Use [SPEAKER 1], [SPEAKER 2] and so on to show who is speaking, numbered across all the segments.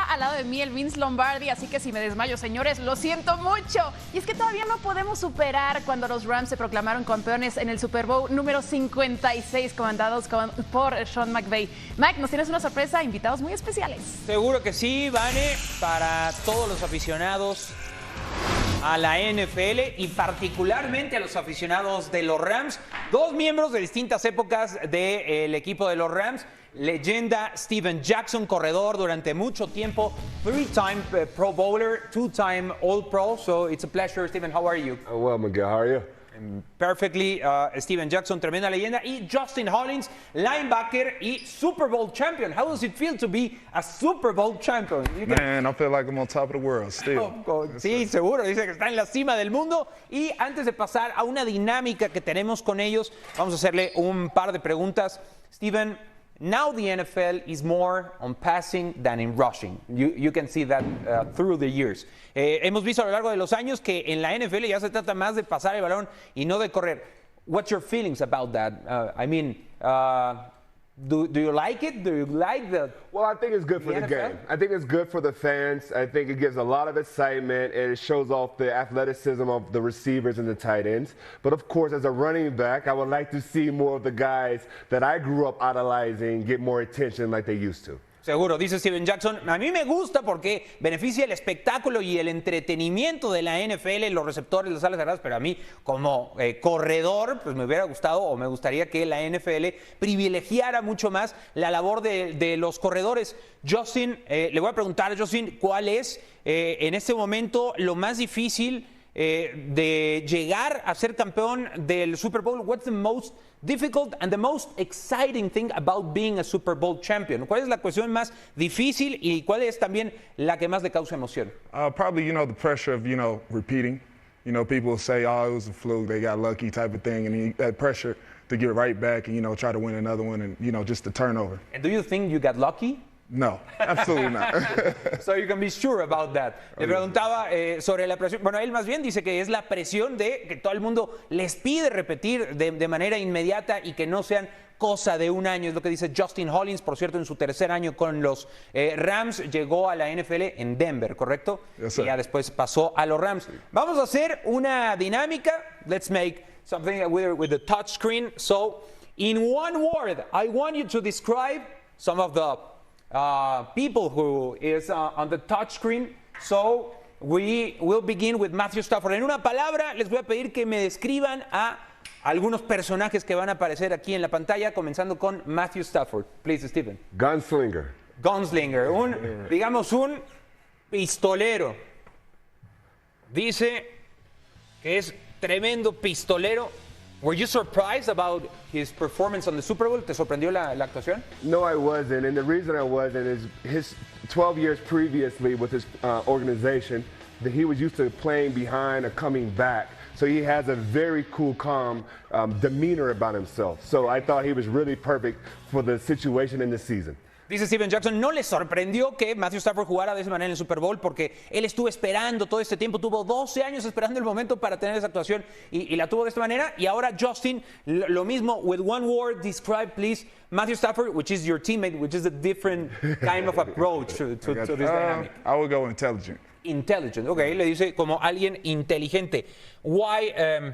[SPEAKER 1] al lado de mí el Vince Lombardi, así que si me desmayo, señores, lo siento mucho. Y es que todavía no podemos superar cuando los Rams se proclamaron campeones en el Super Bowl número 56, comandados por Sean McVay. Mike, nos tienes una sorpresa, invitados muy especiales.
[SPEAKER 2] Seguro que sí, Vane, para todos los aficionados a la NFL y particularmente a los aficionados de los Rams. Dos miembros de distintas épocas del equipo de los Rams. Leyenda Steven Jackson, corredor durante mucho tiempo, three-time Pro Bowler, two-time All-Pro. So it's a pleasure, Steven. How are you?
[SPEAKER 3] Well, Miguel, how are you?
[SPEAKER 2] Perfectly, Steven Jackson, tremenda leyenda. Y Justin Hollins, linebacker y Super Bowl champion. How does it feel to be a Super Bowl champion?
[SPEAKER 4] Man, I feel like I'm on top of the world still.
[SPEAKER 2] Sí, seguro, dice que está en la cima del mundo. Y antes de pasar a una dinámica que tenemos con ellos, vamos a hacerle un par de preguntas. Steven, now the NFL is more on passing than in rushing. You can see that through the years. Hemos visto a lo largo de los años que en la NFL ya se trata más de pasar el balón y no de correr. What's your feelings about that? Do you like it? Do you like the
[SPEAKER 3] Well, I think it's good for the game. I think it's good for the fans. I think it gives a lot of excitement, and it shows off the athleticism of the receivers and the tight ends. But of course, as a running back, I would like to see more of the guys that I grew up idolizing get more attention like they used to.
[SPEAKER 2] Seguro, dice Steven Jackson. A mí me gusta porque beneficia el espectáculo y el entretenimiento de la NFL, los receptores, las alas cerradas, pero a mí como corredor, pues me hubiera gustado o me gustaría que la NFL privilegiara mucho más la labor de los corredores. Justin, le voy a preguntar a Justin, ¿cuál es en este momento lo más difícil de llegar a ser campeón del Super Bowl? What's the most difficult and the most exciting thing about being a Super Bowl champion? ¿Cuál es la cuestión más difícil y cuál es también la que más le causa emoción?
[SPEAKER 4] Probably, the pressure of, repeating. People say, oh, it was a fluke, they got lucky type of thing, and that pressure to get right back and, try to win another one and, just the turnover.
[SPEAKER 2] And do you think you got lucky?
[SPEAKER 4] No, absolutely not.
[SPEAKER 2] So you can be sure about that. Le preguntaba sobre la presión. Bueno, él más bien dice que es la presión de que todo el mundo les pide repetir de manera inmediata y que no sean cosa de un año. Es lo que dice Justin Hollins, por cierto, en su tercer año con los Rams. Llegó a la NFL en Denver, ¿correcto?
[SPEAKER 4] Yes, sir.
[SPEAKER 2] Y ya después pasó a los Rams. Vamos a hacer una dinámica. Let's make something with the touch screen. So, in one word, I want you to describe some of the people who is on the touch screen. So we will begin with Matthew Stafford. En una palabra les voy a pedir que me describan a algunos personajes que van a aparecer aquí en la pantalla, comenzando con Matthew Stafford. Please, Stephen.
[SPEAKER 3] Gunslinger.
[SPEAKER 2] Gunslinger, digamos un pistolero. Dice que es tremendo pistolero. Were you surprised about his performance on the Super Bowl? ¿Te sorprendió la actuación?
[SPEAKER 3] No, I wasn't. And the reason I wasn't is his 12 years previously with his organization, that he was used to playing behind or coming back. So he has a very cool, calm demeanor about himself. So I thought he was really perfect for the situation in the season.
[SPEAKER 2] Dice Steven Jackson, no le sorprendió que Matthew Stafford jugara de esa manera en el Super Bowl porque él estuvo esperando todo este tiempo, tuvo 12 años esperando el momento para tener esa actuación y la tuvo de esta manera. Y ahora Justin, lo mismo, with one word, describe please Matthew Stafford, which is your teammate, which is a different kind of approach to this dynamic.
[SPEAKER 4] I would go intelligent.
[SPEAKER 2] Intelligent, okay, le dice como alguien inteligente. Why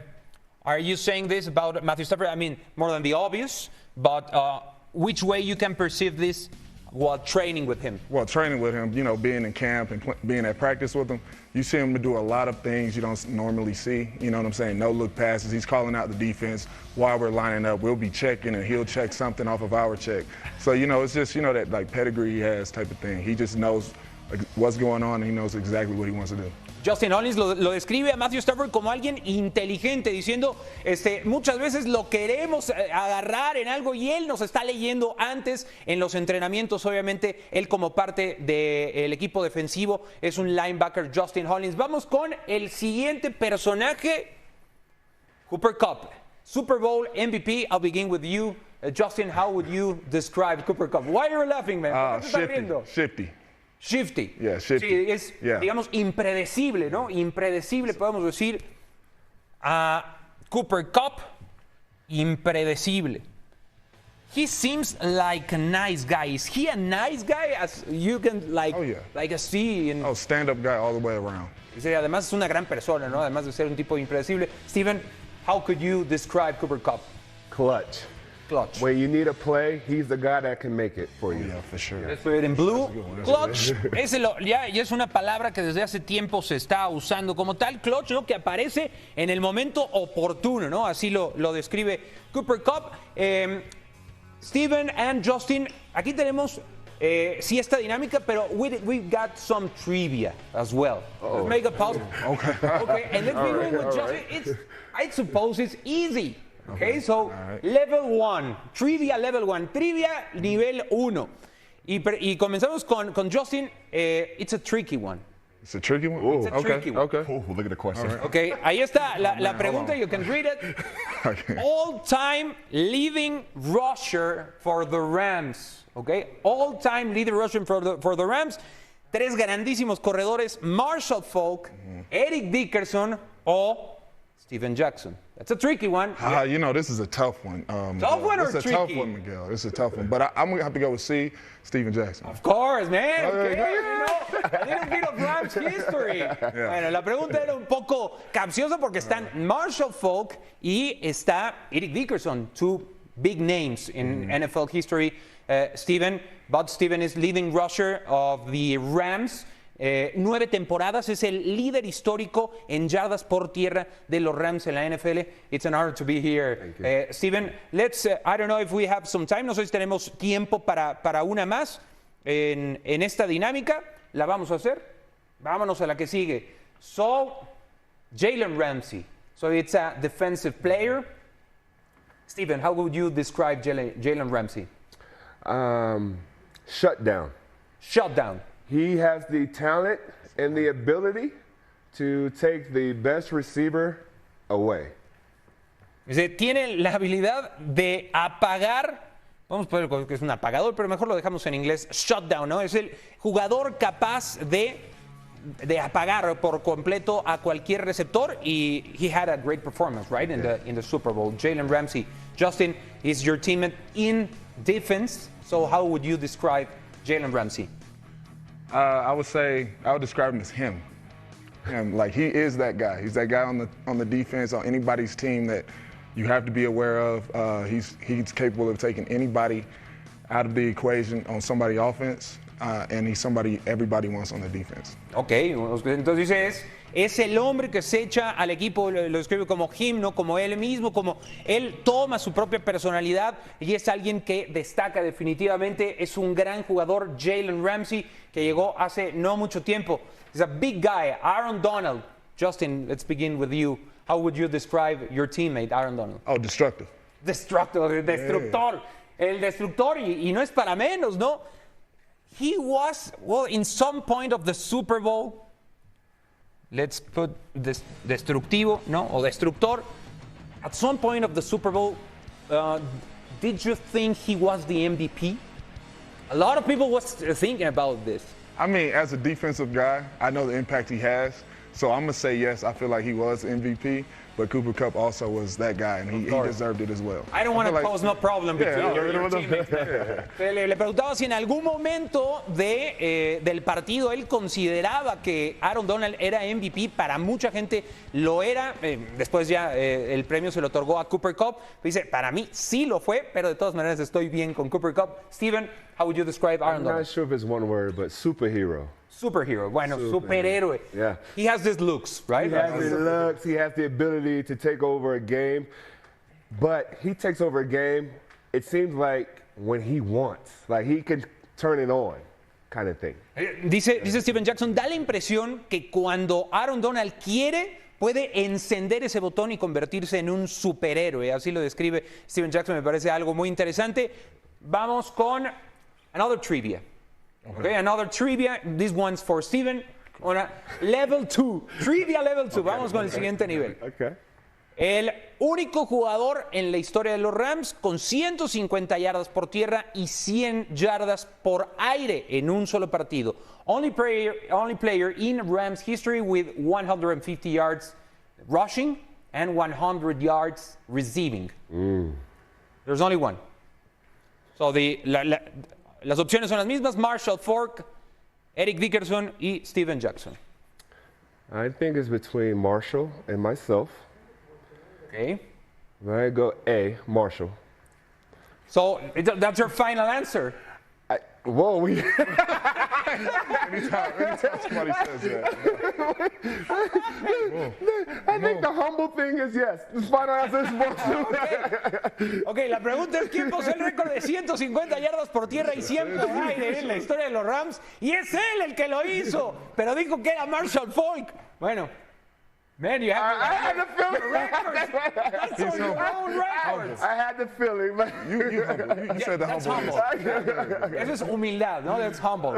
[SPEAKER 2] are you saying this about Matthew Stafford? I mean, more than the obvious, but which way you can perceive this while training with him?
[SPEAKER 4] Well, training with him, being in camp and being at practice with him, you see him do a lot of things you don't normally see. You know what I'm saying? No look passes. He's calling out the defense while we're lining up. We'll be checking and he'll check something off of our check. So, it's just, that like pedigree he has type of thing. He just knows what's going on and he knows exactly what he wants to do.
[SPEAKER 2] Justin Hollins lo describe a Matthew Stafford como alguien inteligente, diciendo, muchas veces lo queremos agarrar en algo y él nos está leyendo antes en los entrenamientos. Obviamente, él como parte del equipo defensivo es un linebacker, Justin Hollins. Vamos con el siguiente personaje, Cooper Kupp, Super Bowl MVP. I'll begin with you. Justin, how would you describe Cooper Kupp? Why are you laughing, man?
[SPEAKER 4] Shifty.
[SPEAKER 2] Shifty.
[SPEAKER 4] Yeah, shifty.
[SPEAKER 2] Sí, es, digamos, impredecible, ¿no? Impredecible, podemos decir. A Cooper Kupp, impredecible. He seems like a nice guy. Is he a nice guy as you can like see in...
[SPEAKER 4] stand-up guy all the way around.
[SPEAKER 2] Sí, además es una gran persona, ¿no? Además de ser un tipo impredecible. Steven, how could you describe Cooper Kupp?
[SPEAKER 3] Clutch.
[SPEAKER 2] Clutch.
[SPEAKER 3] When you need a play, he's the guy that can make it for you.
[SPEAKER 4] Yeah, for sure.
[SPEAKER 2] Let's put it in blue. Clutch. Ya es una palabra que desde hace tiempo se está usando como tal. Clutch, ¿no? Que aparece en el momento oportuno, ¿no? Así lo describe Cooper Kupp. Steven and Justin, aquí tenemos sí esta dinámica, pero we've got some trivia as well. Let's make a pause. Okay, and let's begin with Justin. I suppose it's easy. Okay, so level 1, trivia level 1, trivia nivel 1. Y comenzamos con Justin. It's a tricky one.
[SPEAKER 4] It's a tricky one?
[SPEAKER 2] It's a tricky one.
[SPEAKER 4] Okay.
[SPEAKER 5] Ooh, look at the question.
[SPEAKER 4] Right.
[SPEAKER 2] Okay, ahí está la pregunta. You can read it.
[SPEAKER 4] Okay.
[SPEAKER 2] All-time leading rusher for the Rams. Okay, all-time leading rusher for the Rams. Tres grandísimos corredores: Marshall Faulk, Eric Dickerson o Steven Jackson. That's a tricky one.
[SPEAKER 4] You know, this is a tough one.
[SPEAKER 2] Tough one or
[SPEAKER 4] tricky? It's a tough one, Miguel. It's a tough one. But I'm going to have to go with C, Steven Jackson.
[SPEAKER 2] Of course, man. Okay.
[SPEAKER 4] Yeah.
[SPEAKER 2] You know, a little bit of Rams history. Bueno, la pregunta era un poco capciosa porque están Marshall Faulk y está Eric Dickerson, two big names in NFL history. Steven is leading rusher of the Rams. 9 temporadas, es el líder histórico en yardas por tierra de los Rams en la NFL. It's an honor to be here. Steven, let's, I don't know if we have some time, no sé si tenemos tiempo para una más en esta dinámica. ¿La vamos a hacer? Vámonos a la que sigue. So, Jalen Ramsey. So it's a defensive player. Steven, how would you describe Jalen Ramsey?
[SPEAKER 3] Shutdown.
[SPEAKER 2] Shutdown.
[SPEAKER 3] He has the talent and the ability to take the best receiver away.
[SPEAKER 2] Tiene la habilidad de apagar, vamos a poner que es un apagador, pero mejor lo dejamos en inglés, shutdown, ¿no? Es el jugador capaz de apagar por completo a cualquier receptor, y he had a great performance, right, in the Super Bowl. Jalen Ramsey. Justin is your teammate in defense, so how would you describe Jalen Ramsey?
[SPEAKER 4] I would describe him as him. Like, he is that guy. He's that guy on the defense, on anybody's team that you have to be aware of. He's capable of taking anybody out of the equation on somebody's offense, and he's somebody everybody wants on the defense.
[SPEAKER 2] Ok, entonces dice es el hombre que se echa al equipo, lo describe como him, ¿no? Como él mismo, como él toma su propia personalidad y es alguien que destaca definitivamente. Es un gran jugador, Jalen Ramsey, que llegó hace no mucho tiempo. He's a big guy. Aaron Donald. Justin, let's begin with you. How would you describe your teammate, Aaron Donald?
[SPEAKER 4] Oh, destructor.
[SPEAKER 2] Destructor. El destructor, y no es para menos, ¿no? He was, well, in some point of the Super Bowl, let's put this destructivo, ¿no? O destructor. At some point of the Super Bowl, did you think he was the MVP? A lot of people was thinking about this.
[SPEAKER 4] I mean, as a defensive guy, I know the impact he has. So I'm going to say yes, I feel like he was MVP, but Cooper Kupp also was that guy, and he deserved it as well.
[SPEAKER 2] I don't want to cause no problem between your teammates. Le preguntaba si en algún momento del partido él consideraba que Aaron Donald era MVP. Para mucha gente lo era. Después ya el premio se lo otorgó a Cooper Kupp. Dice, para mí sí lo fue, pero de todas maneras estoy bien con Cooper Kupp. Steven, how would you describe Aaron Donald?
[SPEAKER 3] I'm not sure if it's one word, but superhero.
[SPEAKER 2] Superhero, bueno, superhéroe.
[SPEAKER 3] Yeah.
[SPEAKER 2] He has these looks, right?
[SPEAKER 3] He has the looks, he has the ability to take over a game, but he takes over a game, it seems like when he wants, like he can turn it on, kind of thing.
[SPEAKER 2] Dice Steven Jackson, da la impresión que cuando Aaron Donald quiere, puede encender ese botón y convertirse en un superhéroe. Así lo describe Steven Jackson, me parece algo muy interesante. Vamos con another trivia. Okay, another trivia. This one's for Steven. On a level 2. Trivia level 2. Vamos con el siguiente nivel.
[SPEAKER 3] Okay.
[SPEAKER 2] El único jugador en la historia de los Rams con 150 yardas por tierra y 100 yardas por aire en un solo partido. Only player in Rams history with 150 yards rushing and 100 yards receiving. There's only one. So las opciones son las mismas: Marshall Faulk, Eric Dickerson y Steven Jackson.
[SPEAKER 3] I think it's between Marshall and myself.
[SPEAKER 2] Okay.
[SPEAKER 3] I go A, Marshall.
[SPEAKER 2] So that's your final answer.
[SPEAKER 3] Whoa, we.
[SPEAKER 4] Anytime somebody says that.
[SPEAKER 3] I think the humble thing is yes. The final answer is Marshall.
[SPEAKER 2] Ok, la pregunta es: ¿quién posee el récord de 150 yardas por tierra y 100 por aire en la historia de los Rams? Y es él el que lo hizo, pero dijo que era Marshall Faulk. Bueno. Man, you have
[SPEAKER 3] I had the feeling.
[SPEAKER 2] That's on your own records.
[SPEAKER 3] I had the feeling. But
[SPEAKER 4] You said the
[SPEAKER 2] That's
[SPEAKER 4] humble.
[SPEAKER 2] Eso es humildad, no? That's humble.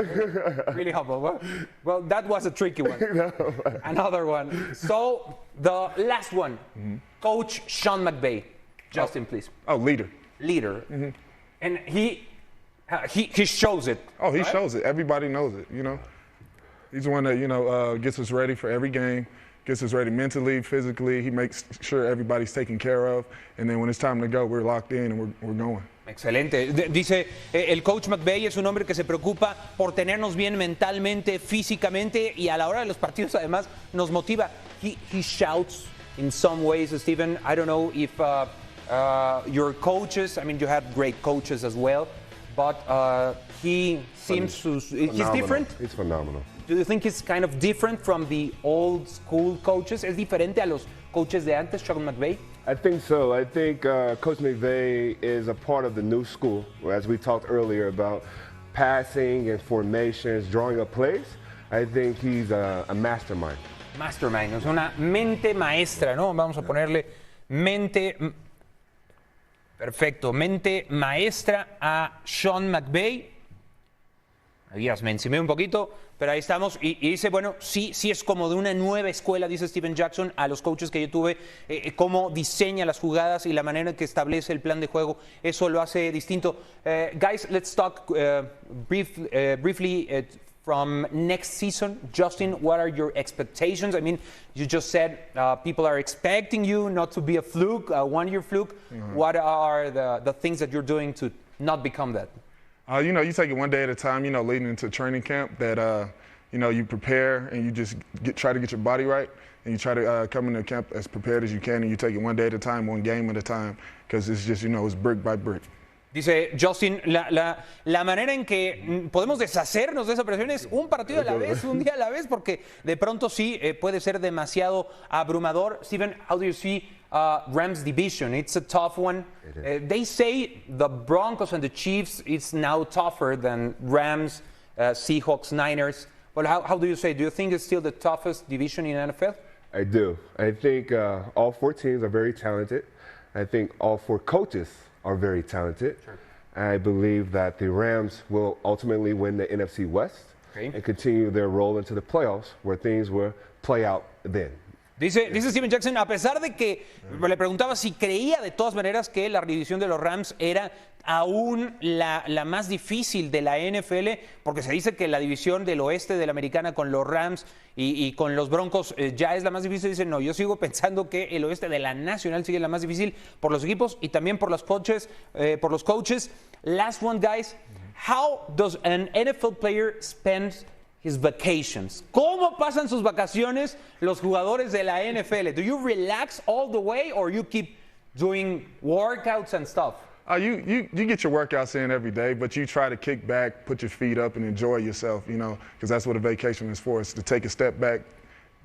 [SPEAKER 2] Really humble. Well, that was a tricky one. Another one. So, the last one. Coach Sean McVay. Justin, please.
[SPEAKER 4] Oh, leader.
[SPEAKER 2] And he shows it.
[SPEAKER 4] Oh, he shows it. Everybody knows it, you know. He's the one that, gets us ready for every game, gets us ready mentally, physically. He makes sure everybody's taken care of. And then when it's time to go, we're locked in and we're going.
[SPEAKER 2] Excelente. Dice, el coach McVay es un hombre que se preocupa por tenernos bien mentalmente, físicamente, y a la hora de los partidos además nos motiva. He shouts in some ways, Steven. I don't know if your coaches, I mean, you had great coaches as well, but he seems to, he's different.
[SPEAKER 3] He's phenomenal.
[SPEAKER 2] Do you think he's kind of different from the old school coaches? ¿Es diferente a los coaches de antes, Sean McVay?
[SPEAKER 3] I think so. I think Coach McVay is a part of the new school, as we talked earlier about passing and formations, drawing up plays. I think he's a mastermind.
[SPEAKER 2] Mastermind, es una mente maestra, ¿no? Vamos a ponerle mente. Perfecto, mente maestra a Sean McVay. Días, me encimé un poquito, pero ahí estamos. Y dice, bueno, sí es como de una nueva escuela, dice Steven Jackson, a los coaches que yo tuve, cómo diseña las jugadas y la manera en que establece el plan de juego, eso lo hace distinto. Guys, let's talk briefly from next season. Justin, what are your expectations? I mean, you just said people are expecting you not to be a fluke, a one-year fluke. Mm-hmm. What are the things that you're doing to not become that?
[SPEAKER 4] You take it one day at a time, leading into training camp that, you prepare and you just try to get your body right and you try to come into camp as prepared as you can and you take it one day at a time, one game at a time, because it's just, it's brick by brick.
[SPEAKER 2] Dice Justin, la manera en que podemos deshacernos de esa presión es un partido a la vez, un día a la vez, porque de pronto sí puede ser demasiado abrumador. Steven, how do you see Rams division? It's a tough one. They say the Broncos and the Chiefs is now tougher than Rams, Seahawks, Niners. Well, how do you say? Do you think it's still the toughest division in NFL?
[SPEAKER 3] I do. I think all four teams are very talented. I think all four coaches are very talented. Sure. I believe that the Rams will ultimately win the NFC West and continue their role into the playoffs where things will play out then.
[SPEAKER 2] Dice Steven Jackson, a pesar de que le preguntaba si creía de todas maneras que la división de los Rams era aún la más difícil de la NFL, porque se dice que la división del oeste de la americana con los Rams y con los Broncos ya es la más difícil. Dice, no, yo sigo pensando que el oeste de la nacional sigue la más difícil por los equipos y también por los coaches. Last one, guys. How does an NFL player spend his vacations? ¿Cómo pasan sus vacaciones los jugadores de la NFL? Do you relax all the way or you keep doing workouts and stuff?
[SPEAKER 4] You get your workouts in every day, but you try to kick back, put your feet up, and enjoy yourself, because that's what a vacation is for. It's to take a step back,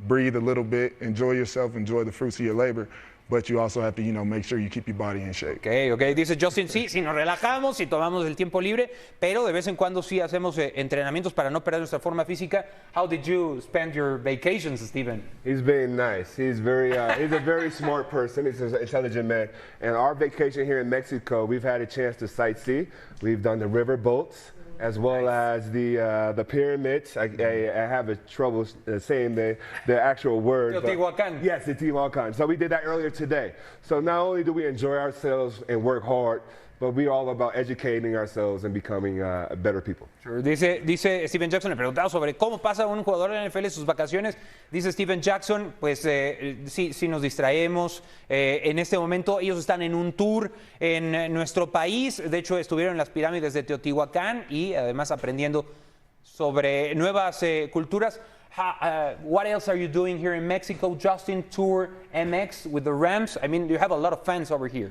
[SPEAKER 4] breathe a little bit, enjoy yourself, enjoy the fruits of your labor. But you also have to, make sure you keep your body in shape.
[SPEAKER 2] Okay. Dice Justin, sí, nos relajamos y tomamos el tiempo libre, pero de vez en cuando sí hacemos entrenamientos para no perder nuestra forma física. How did you spend your vacations, Steven?
[SPEAKER 3] He's been nice. He's he's a very smart person. He's an intelligent man. And our vacation here in Mexico, we've had a chance to sightsee. We've done the river boats, as well as the pyramids. I have a trouble saying the actual word.
[SPEAKER 2] Teotihuacan.
[SPEAKER 3] Yes, the Teotihuacan. So we did that earlier today. So not only do we enjoy ourselves and work hard, but we're all about educating ourselves and becoming better people.
[SPEAKER 2] Sure. Dice Steven Jackson, le preguntaba sobre cómo pasa un jugador de la NFL sus vacaciones. Dice Steven Jackson, pues sí nos distraemos. En este momento ellos están en un tour en nuestro país. De hecho, estuvieron en las pirámides de Teotihuacán y además aprendiendo sobre nuevas culturas. What else are you doing here in Mexico? Justin, tour MX with the Rams. I mean, you have a lot of fans over here.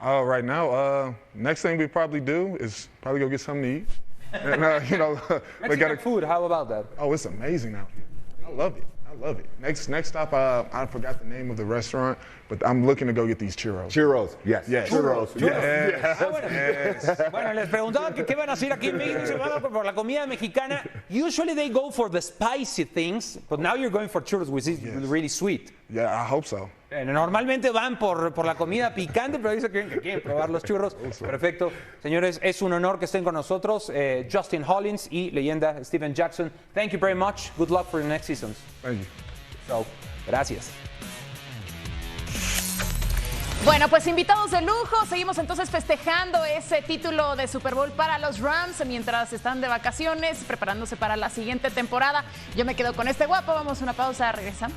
[SPEAKER 4] Right now, next thing we probably do is probably go get something to eat. And, you know,
[SPEAKER 2] Mexican food, how about that?
[SPEAKER 4] Oh, it's amazing out here. I love it. I love it. Next stop, I forgot the name of the restaurant, but I'm looking to go get these churros.
[SPEAKER 3] Churros, yes.
[SPEAKER 4] Churros.
[SPEAKER 3] Yes.
[SPEAKER 2] Bueno, les preguntaba que qué van a hacer aquí en México. Se van por la comida mexicana. Usually they go for the spicy things, but now you're going for churros, which is really sweet.
[SPEAKER 4] Yeah, I hope so.
[SPEAKER 2] Normalmente van por la comida picante, pero dice que quieren probar los churros. Perfecto. Señores, es un honor que estén con nosotros. Justin Hollins y leyenda Steven Jackson. Thank you very much. Good luck for the next seasons.
[SPEAKER 4] Thank you.
[SPEAKER 2] So, gracias.
[SPEAKER 1] Bueno, pues invitados de lujo, seguimos entonces festejando ese título de Super Bowl para los Rams mientras están de vacaciones, preparándose para la siguiente temporada. Yo me quedo con este guapo, vamos a una pausa, regresamos.